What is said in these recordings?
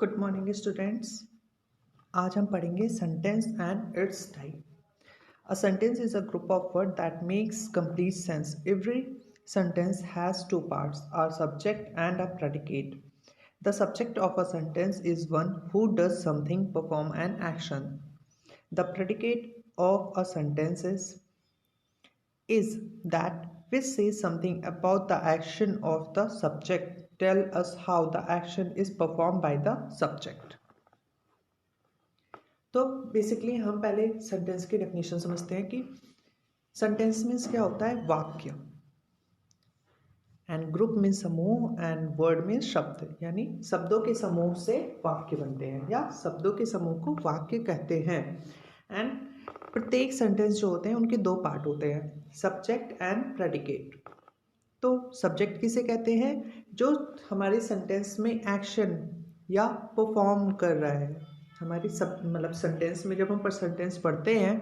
Good morning students. आज हम पढ़ेंगे sentence and it's type. A sentence is a group of word that makes complete sense. Every sentence has two parts, a subject and a predicate. The subject of a sentence is one who does something, perform an action. The predicate of a sentence is that which says something about the action of the subject, tell us how the action is performed by the subject. तो basically हम पहले sentence की definition समझते हैं कि sentence means क्या होता है, वाक्य। एंड ग्रुप मीन्स समूह, एंड वर्ड मीन्स शब्द, यानी शब्दों के समूह से वाक्य बनते हैं या शब्दों के समूह को वाक्य कहते हैं। एंड प्रत्येक सेंटेंस जो होते हैं उनके दो पार्ट होते हैं, सब्जेक्ट एंड प्रेडिकेट। तो सब्जेक्ट किसे कहते हैं? जो हमारे सेंटेंस में एक्शन या परफॉर्म कर रहा है। हमारी मतलब सेंटेंस में जब हम सेंटेंस पढ़ते हैं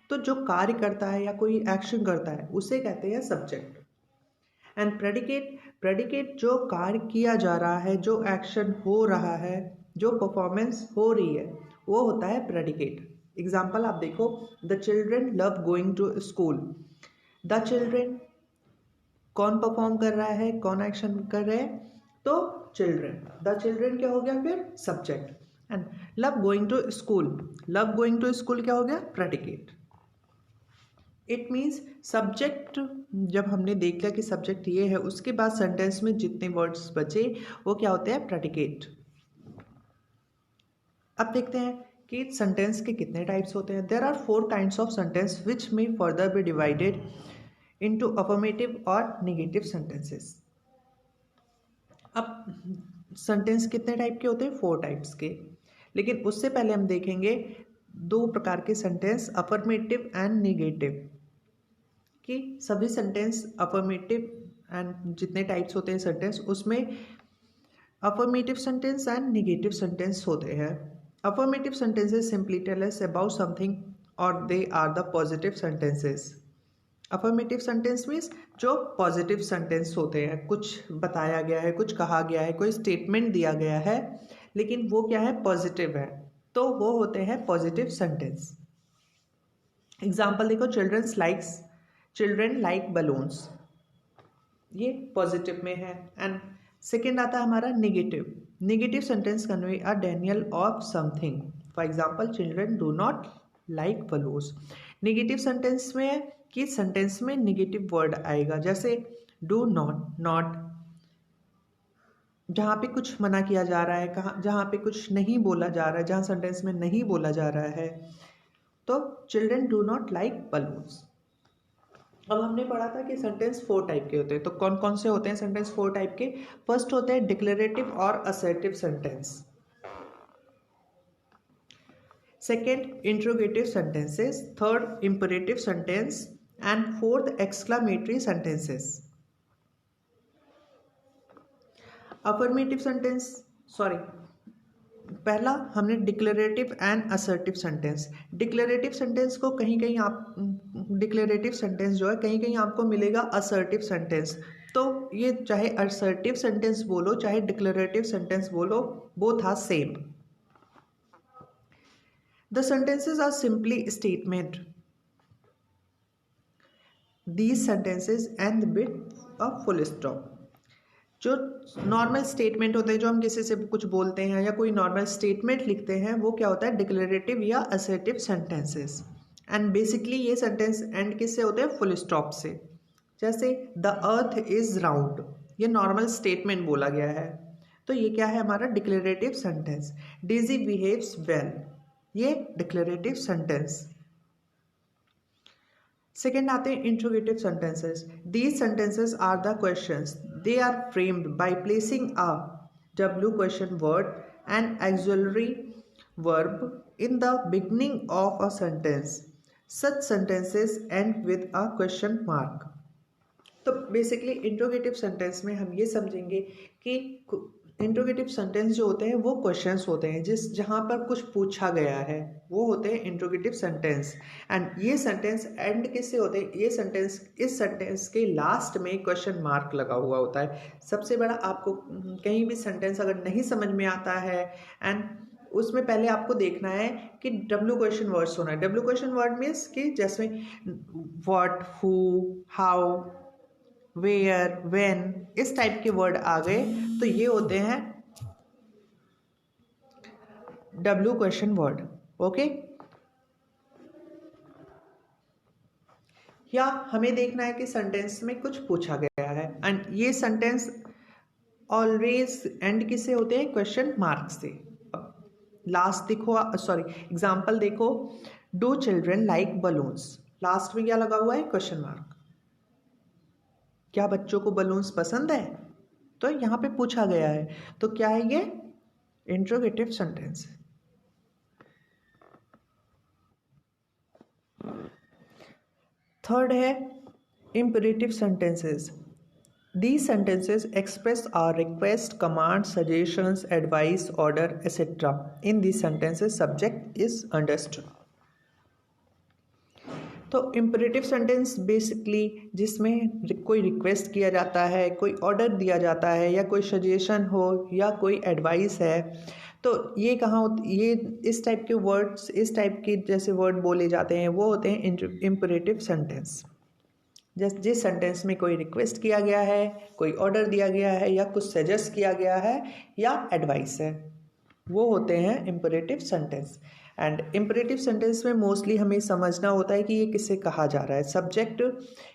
तो जो कार्य करता है या कोई एक्शन करता है उसे कहते हैं सब्जेक्ट। एंड प्रेडिकेट जो कार्य किया जा रहा है, जो एक्शन हो रहा है, जो परफॉर्मेंस हो रही है, वो होता है प्रेडिकेट। एग्जाम्पल आप देखो, the children love going to school. The children कौन परफॉर्म कर रहा है, कौन एक्शन कर रहे हैं? तो चिल्ड्रेन। द चिल्ड्रेन क्या हो गया फिर? Subject. And love going to school, love going to school क्या हो गया? प्रेडिकेट। इट मीन्स सब्जेक्ट जब हमने देख लिया कि सब्जेक्ट ये है, उसके बाद सेंटेंस में जितने वर्ड्स बचे वो क्या होते हैं? प्रेडिकेट। अब देखते हैं कि सेंटेंस के कितने टाइप्स होते हैं। There are 4 kinds of sentence which may further be divided into affirmative और नेगेटिव सेंटेंसेस। अब सेंटेंस कितने टाइप के होते हैं? 4 टाइप्स के। लेकिन उससे पहले हम देखेंगे 2 प्रकार के सेंटेंस, अफर्मेटिव एंड नेगेटिव, कि सभी सेंटेंस अफर्मेटिव एंड जितने टाइप्स होते हैं सेंटेंस, उसमें affirmative sentence and negative sentence होते हैं। Affirmative sentences simply tell us about something और they are the positive sentences. Affirmative sentence means जो पॉजिटिव सेंटेंस होते हैं, कुछ बताया गया है, कुछ कहा गया है, कोई स्टेटमेंट दिया गया है, लेकिन वो क्या है? पॉजिटिव है, तो वो होते हैं पॉजिटिव सेंटेंस। एग्जाम्पल देखो, चिल्ड्रन लाइक बलून्स, ये पॉजिटिव में है। एंड सेकेंड आता है हमारा negative sentence convey a Daniel of something. For example, children do not like balloons. Negative sentence में है कि सेंटेंस में नेगेटिव वर्ड आएगा, जैसे डू नॉट, जहाँ पे कुछ मना किया जा रहा है, कहाँ जहाँ पे कुछ नहीं बोला जा रहा है, जहाँ सेंटेंस में नहीं बोला जा रहा है, तो children do not like balloons. अब हमने पढ़ा था कि सेंटेंस 4 टाइप के होते हैं, तो कौन कौन से होते हैं सेंटेंस 4 टाइप के? फर्स्ट होते हैं डिक्लेरेटिव और assertive sentence, second interrogative sentences, third imperative sentence, and fourth exclamatory sentences. Affirmative sentence, sorry, पहला हमने declarative and assertive sentence. Declarative sentence को कहीं कहीं आप डिक्लेरेटिव सेंटेंस जो है कहीं कहीं आपको मिलेगा असर्टिव सेंटेंस। तो ये चाहे असर्टिव सेंटेंस बोलो चाहे डिक्लेरेटिव सेंटेंस बोलो, both are same. The sentences are simply statement, these sentences end with a full stop. जो नॉर्मल स्टेटमेंट होते हैं, जो हम किसी से कुछ बोलते हैं या कोई नॉर्मल स्टेटमेंट लिखते हैं, वो क्या होता है? डिक्लेरेटिव या असर्टिव सेंटेंसेस। एंड बेसिकली ये सेंटेंस एंड किससे होते हैं? फुल स्टॉप से। जैसे द अर्थ इज राउंड, ये नॉर्मल स्टेटमेंट बोला गया है, तो ये क्या है? हमारा declarative sentence. Daisy behaves well, ये डिक्लेरेटिव सेंटेंस। सेकेंड आते हैं interrogative sentences. These sentences are the questions, they are framed by placing a W question word and auxiliary verb in the beginning of a sentence. Such sentences end with a question mark. तो basically interrogative sentence में हम ये समझेंगे कि interrogative sentence जो होते हैं वो क्वेश्चंस होते हैं जहाँ पर कुछ पूछा गया है, वो होते हैं इंट्रोगेटिव सेंटेंस। एंड ये सेंटेंस एंड किससे होते हैं? ये सेंटेंस, इस सेंटेंस के लास्ट में क्वेश्चन मार्क लगा हुआ होता है। सबसे बड़ा, आपको कहीं भी सेंटेंस अगर नहीं समझ में आता है एंड उसमें पहले आपको देखना है कि डब्ल्यू क्वेश्चन वर्ड्स होना है। डब्ल्यू क्वेश्चन वर्ड मीन्स कि जैसे what, who, how, where, when, इस टाइप के वर्ड आ गए तो ये होते हैं डब्ल्यू क्वेश्चन वर्ड। ओके, या हमें देखना है कि सेंटेंस में कुछ पूछा गया है एंड ये सेंटेंस ऑलवेज एंड किससे होते हैं? क्वेश्चन मार्क से। लास्ट देखो, सॉरी, एग्जाम्पल देखो, do children like balloons, last में क्या लगा हुआ है? Question mark. क्या बच्चों को बलून्स पसंद है? तो यहाँ पे पूछा गया है, तो क्या है ये? Interrogative sentence. थर्ड है imperative sentences. These sentences express our request, command, suggestions, advice, order, etc. In these sentences, subject is understood. तो इम्परेटिव सेंटेंस बेसिकली जिसमें कोई रिक्वेस्ट किया जाता है, कोई ऑर्डर दिया जाता है, या कोई सजेशन हो या कोई एडवाइस है, तो ये कहाँ ये इस टाइप के वर्ड्स, इस टाइप के जैसे वर्ड बोले जाते हैं वो होते हैं इम्परेटिव सेंटेंस। जिस सेंटेंस में कोई रिक्वेस्ट किया गया है, कोई ऑर्डर दिया गया है, या कुछ सजेस्ट किया गया है, या एडवाइस है, वो होते हैं imperative sentence. And imperative sentence में मोस्टली हमें समझना होता है कि ये किससे कहा जा रहा है। सब्जेक्ट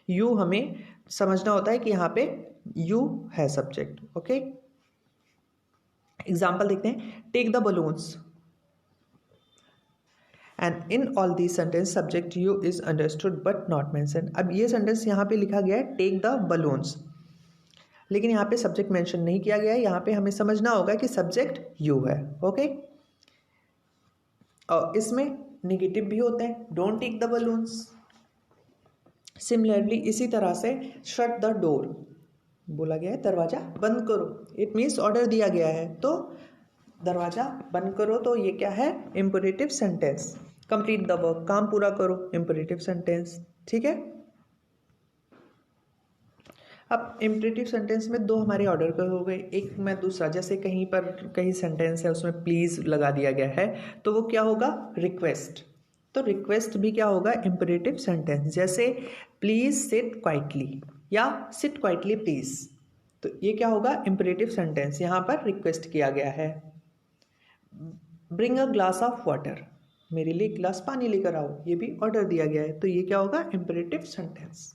यू हमें समझना होता है कि यहाँ पे यू है सब्जेक्ट। ओके, एग्जाम्पल देखते हैं, take the balloons, and in all the sentence subject you is understood but not mention. अब ये सेंटेंस यहाँ पे लिखा गया है टेक द बलून्स, लेकिन यहाँ पे सब्जेक्ट मेंशन नहीं किया गया है। यहाँ पे हमें समझना होगा कि सब्जेक्ट यू है। ओके, और इसमें निगेटिव भी होते हैं, don't take the balloons. Similarly इसी तरह से शट द डोर, बोला गया है दरवाजा बंद करो, इट मीन्स ऑर्डर दिया गया है तो दरवाजा बंद करो, तो ये क्या है? Imperative sentence. Complete the work, काम पूरा करो, इम्परेटिव सेंटेंस। ठीक है, अब इम्परेटिव सेंटेंस में दो हमारे ऑर्डर कर हो गए, एक में दूसरा। जैसे कहीं पर कहीं सेंटेंस है उसमें प्लीज लगा दिया गया है तो वो क्या होगा? रिक्वेस्ट। तो रिक्वेस्ट भी क्या होगा? Imperative sentence. जैसे प्लीज सिट क्वाइटली, या सिट क्वाइटली प्लीज, तो ये क्या होगा? Imperative sentence. यहाँ पर रिक्वेस्ट किया गया है। Bring a glass of water, मेरे लिए गिलास पानी लेकर आओ, ये भी ऑर्डर दिया गया है तो ये क्या होगा? Imperative sentence.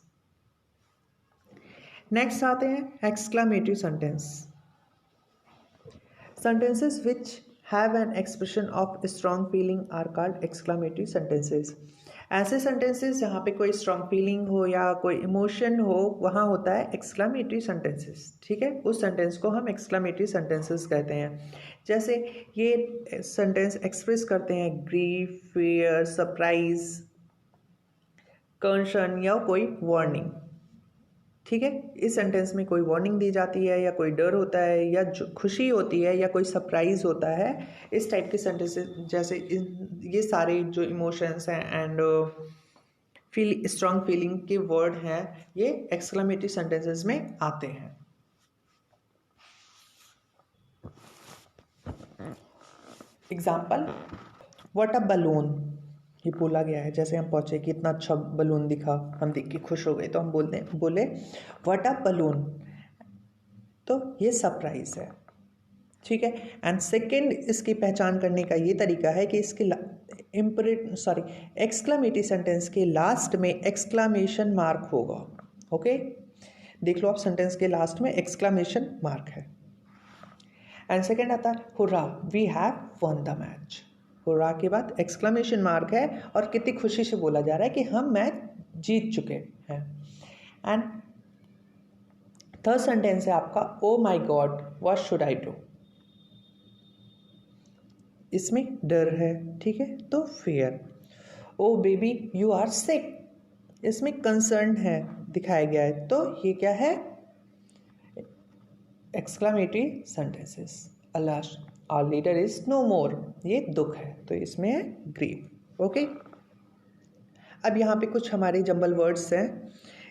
नेक्स्ट आते हैं exclamatory sentence. Sentences which have an expression of strong feeling are called exclamatory sentences. ऐसे सेंटेंसेस जहाँ पे कोई स्ट्रॉन्ग फीलिंग हो या कोई इमोशन हो, वहाँ होता है एक्सक्लामेटरी सेंटेंसेस। ठीक है, उस सेंटेंस को हम एक्सक्लामेटरी सेंटेंसेस कहते हैं। जैसे ये सेंटेंस एक्सप्रेस करते हैं ग्रीफ, फियर, सरप्राइज, कंसर्न या कोई वार्निंग। ठीक है, इस सेंटेंस में कोई वार्निंग दी जाती है, या कोई डर होता है, या जो खुशी होती है, या कोई सरप्राइज होता है। इस टाइप के सेंटेंसेस, जैसे ये सारे जो इमोशंस हैं एंड स्ट्रॉन्ग फीलिंग के वर्ड हैं, ये एक्सक्लामेटरी सेंटेंसेस में आते हैं। एग्जाम्पल, व्हाट अ बलून, ये बोला गया है। जैसे हम पहुंचे कि इतना अच्छा बलून दिखा, हम देख के खुश हो गए, तो हम बोले व्हाट अ बलून, तो ये सरप्राइज है। ठीक है, एंड सेकेंड इसकी पहचान करने का ये तरीका है कि इसके एक्सक्लामेटरी सेंटेंस के लास्ट में एक्सक्लामेशन मार्क होगा। ओके, देख लो आप, सेंटेंस के लास्ट में एक्सक्लामेशन मार्क है। एंड सेकेंड आता है hurrah, we have won the match. Hurrah के बाद एक्सक्लामेशन मार्क है और कितनी खुशी से बोला जा रहा है कि हम मैच जीत चुके हैं। एंड थर्ड सेंटेंस है आपका, oh my god what should I do. इसमें डर है, ठीक है, तो fear. Oh baby you are sick, इसमें कंसर्न है, दिखाया गया है, तो ये क्या है? Exclamatory sentences. Alas our leader is no more, ये दुख है तो इसमें है ग्रीव। ओके, अब यहाँ पे कुछ हमारे जंबल वर्ड्स हैं,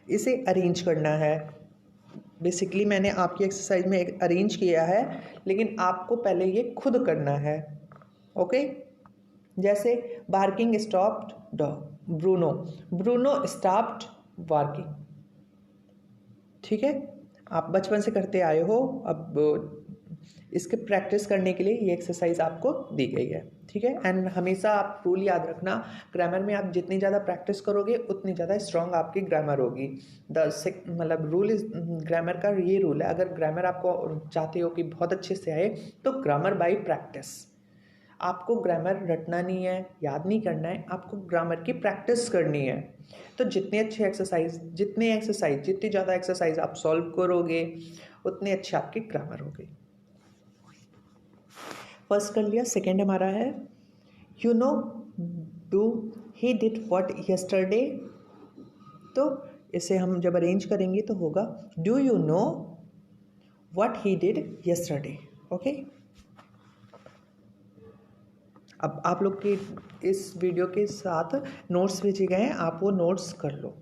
इसे अरेंज करना है। बेसिकली मैंने आपकी एक्सरसाइज में एक अरेंज किया है, लेकिन आपको पहले ये खुद करना है। ओके, जैसे barking stopped dog, Bruno, Bruno stopped barking. ठीक है, आप बचपन से करते आए हो, अब इसके प्रैक्टिस करने के लिए ये एक्सरसाइज आपको दी गई है। ठीक है, एंड हमेशा आप रूल याद रखना, ग्रामर में आप जितनी ज़्यादा प्रैक्टिस करोगे उतनी ज़्यादा स्ट्रांग आपकी ग्रामर होगी। मतलब रूल इज ग्रामर का ये रूल है, अगर ग्रामर आपको चाहते हो कि बहुत अच्छे से आए तो ग्रामर बाय प्रैक्टिस। आपको ग्रामर रटना नहीं है, याद नहीं करना है, आपको ग्रामर की प्रैक्टिस करनी है। तो जितनी ज़्यादा एक्सरसाइज आप सॉल्व करोगे उतनी अच्छी आपकी ग्रामर होगी। फर्स्ट कर लिया, सेकेंड हमारा है you know do he did what yesterday. तो इसे हम जब अरेंज करेंगे तो होगा do you know what he did yesterday. Okay, अब आप लोग के इस वीडियो के साथ नोट्स भेजे गए हैं, आप वो नोट्स कर लो।